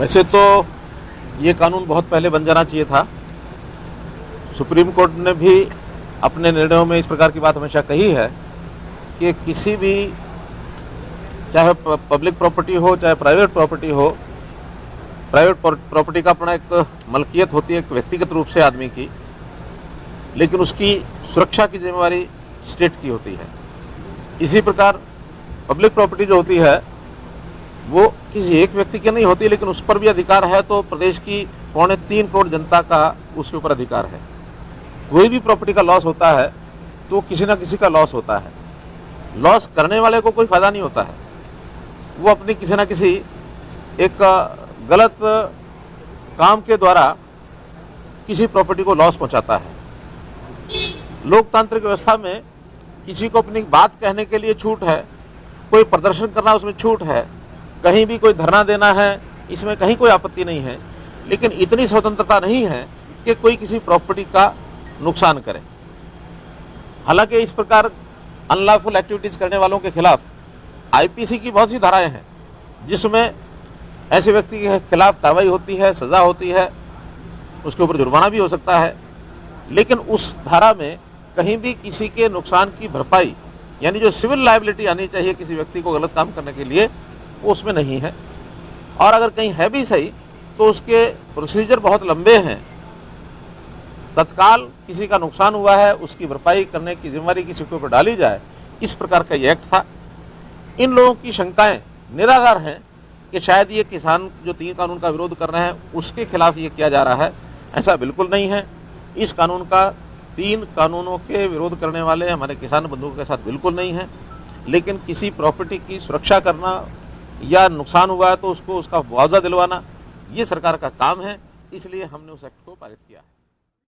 वैसे तो ये कानून बहुत पहले बन जाना चाहिए था। सुप्रीम कोर्ट ने भी अपने निर्णयों में इस प्रकार की बात हमेशा कही है कि किसी भी, चाहे पब्लिक प्रॉपर्टी हो चाहे प्राइवेट प्रॉपर्टी हो, प्राइवेट प्रॉपर्टी का अपना एक मलकियत होती है एक व्यक्तिगत रूप से आदमी की, लेकिन उसकी सुरक्षा की जिम्मेवारी स्टेट की होती है। इसी प्रकार पब्लिक प्रॉपर्टी जो होती है वो किसी एक व्यक्ति की नहीं होती, लेकिन उस पर भी अधिकार है तो प्रदेश की 3.25 करोड़ जनता का उसके ऊपर अधिकार है। कोई भी प्रॉपर्टी का लॉस होता है तो किसी ना किसी का लॉस होता है। लॉस करने वाले को कोई फायदा नहीं होता है, वो अपनी किसी ना किसी एक गलत काम के द्वारा किसी प्रॉपर्टी को लॉस पहुंचाता है। लोकतांत्रिक व्यवस्था में किसी को अपनी बात कहने के लिए छूट है, कोई प्रदर्शन करना उसमें छूट है, कहीं भी कोई धरना देना है, इसमें कहीं कोई आपत्ति नहीं है, लेकिन इतनी स्वतंत्रता नहीं है कि कोई किसी प्रॉपर्टी का नुकसान करे। हालांकि इस प्रकार अनलॉफुल एक्टिविटीज़ करने वालों के खिलाफ आईपीसी की बहुत सी धाराएं हैं जिसमें ऐसे व्यक्ति के खिलाफ कार्रवाई होती है, सज़ा होती है, उसके ऊपर जुर्माना भी हो सकता है। लेकिन उस धारा में कहीं भी किसी के नुकसान की भरपाई, यानी जो सिविल लायबिलिटी आनी चाहिए किसी व्यक्ति को गलत काम करने के लिए, वो उसमें नहीं है। और अगर कहीं है भी सही तो उसके प्रोसीजर बहुत लंबे हैं। तत्काल किसी का नुकसान हुआ है उसकी भरपाई करने की जिम्मेदारी किसी के ऊपर डाली जाए, इस प्रकार का ये एक्ट था। इन लोगों की शंकाएं निराधार हैं कि शायद ये किसान जो 3 कानून का विरोध कर रहे हैं उसके खिलाफ ये किया जा रहा है। ऐसा बिल्कुल नहीं है। इस कानून का 3 कानूनों के विरोध करने वाले हमारे किसान बंधुओं के साथ बिल्कुल नहीं है, लेकिन किसी प्रॉपर्टी की सुरक्षा करना या नुकसान हुआ है तो उसको उसका मुआवजा दिलवाना ये सरकार का काम है, इसलिए हमने उस एक्ट को पारित किया है।